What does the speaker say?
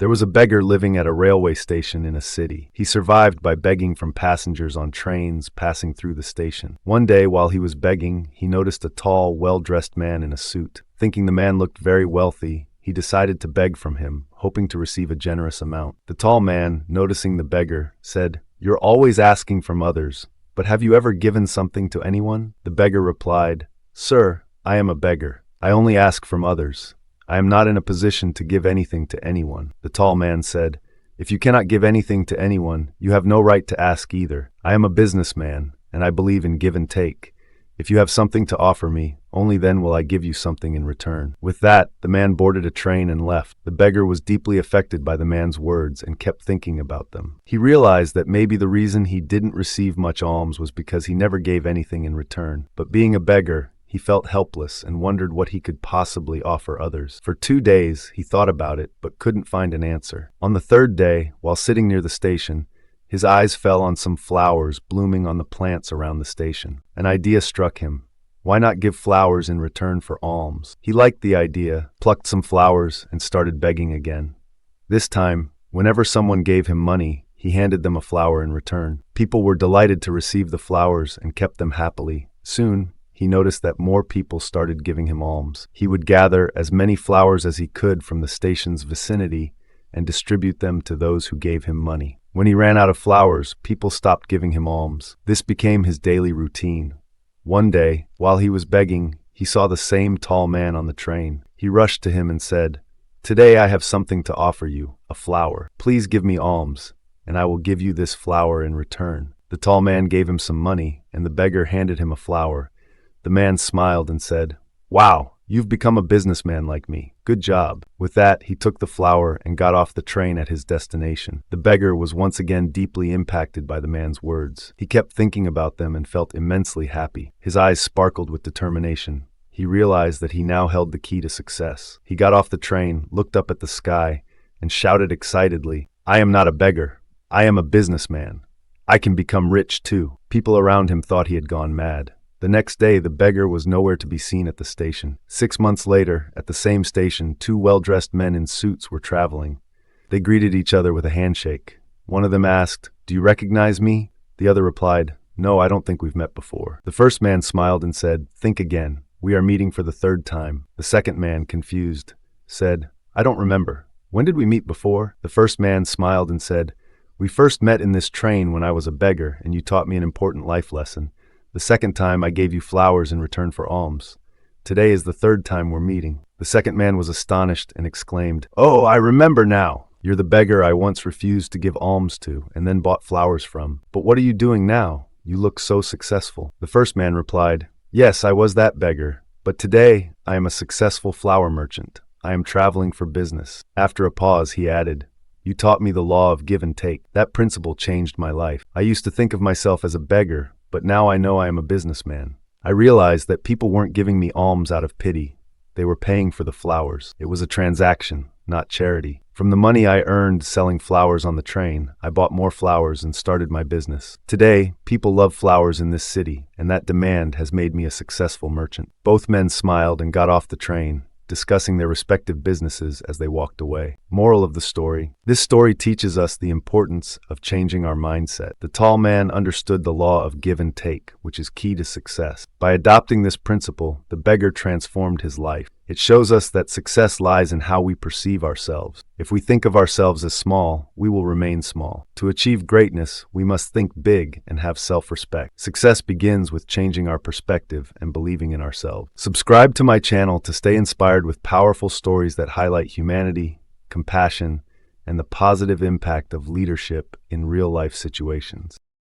There was a beggar living at a railway station in a city. He survived by begging from passengers on trains passing through the station. One day, while he was begging, he noticed a tall, well-dressed man in a suit. Thinking the man looked very wealthy, he decided to beg from him, hoping to receive a generous amount. The tall man, noticing the beggar, said, "You're always asking from others, but have you ever given something to anyone?" The beggar replied, "Sir, I am a beggar. I only ask from others. I am not in a position to give anything to anyone." The tall man said, "If you cannot give anything to anyone, you have no right to ask either. I am a businessman, and I believe in give and take. If you have something to offer me, only then will I give you something in return." With that, the man boarded a train and left. The beggar was deeply affected by the man's words and kept thinking about them. He realized that maybe the reason he didn't receive much alms was because he never gave anything in return. But being a beggar, he felt helpless and wondered what he could possibly offer others. For 2 days, he thought about it, but couldn't find an answer. On the third day, while sitting near the station, his eyes fell on some flowers blooming on the plants around the station. An idea struck him. Why not give flowers in return for alms? He liked the idea, plucked some flowers, and started begging again. This time, whenever someone gave him money, he handed them a flower in return. People were delighted to receive the flowers and kept them happily. Soon, he noticed that more people started giving him alms. He would gather as many flowers as he could from the station's vicinity and distribute them to those who gave him money. When he ran out of flowers, people stopped giving him alms. This became his daily routine. One day, while he was begging, he saw the same tall man on the train. He rushed to him and said, "Today I have something to offer you, a flower. Please give me alms, and I will give you this flower in return." The tall man gave him some money, and the beggar handed him a flower. The man smiled and said, "Wow, you've become a businessman like me. Good job." With that, he took the flower and got off the train at his destination. The beggar was once again deeply impacted by the man's words. He kept thinking about them and felt immensely happy. His eyes sparkled with determination. He realized that he now held the key to success. He got off the train, looked up at the sky, and shouted excitedly, "I am not a beggar. I am a businessman. I can become rich too." People around him thought he had gone mad. The next day, the beggar was nowhere to be seen at the station. 6 months later, at the same station, 2 well-dressed men in suits were traveling. They greeted each other with a handshake. One of them asked, "Do you recognize me?" The other replied, "No, I don't think we've met before." The first man smiled and said, "Think again. We are meeting for the 3rd time." The second man, confused, said, "I don't remember. When did we meet before?" The first man smiled and said, "We first met in this train when I was a beggar, and you taught me an important life lesson. The second time I gave you flowers in return for alms. Today is the 3rd time we're meeting." The second man was astonished and exclaimed, "Oh, I remember now. You're the beggar I once refused to give alms to and then bought flowers from. But what are you doing now? You look so successful." The first man replied, "Yes, I was that beggar, but today I am a successful flower merchant. I am traveling for business." After a pause, he added, "You taught me the law of give and take. That principle changed my life. I used to think of myself as a beggar, but now I know I am a businessman. I realized that people weren't giving me alms out of pity. They were paying for the flowers. It was a transaction, not charity. From the money I earned selling flowers on the train, I bought more flowers and started my business. Today, people love flowers in this city, and that demand has made me a successful merchant." Both men smiled and got off the train, discussing their respective businesses as they walked away. Moral of the story: this story teaches us the importance of changing our mindset. The tall man understood the law of give and take, which is key to success. By adopting this principle, the beggar transformed his life. It shows us that success lies in how we perceive ourselves. If we think of ourselves as small, we will remain small. To achieve greatness, we must think big and have self-respect. Success begins with changing our perspective and believing in ourselves. Subscribe to my channel to stay inspired with powerful stories that highlight humanity, compassion, and the positive impact of leadership in real-life situations.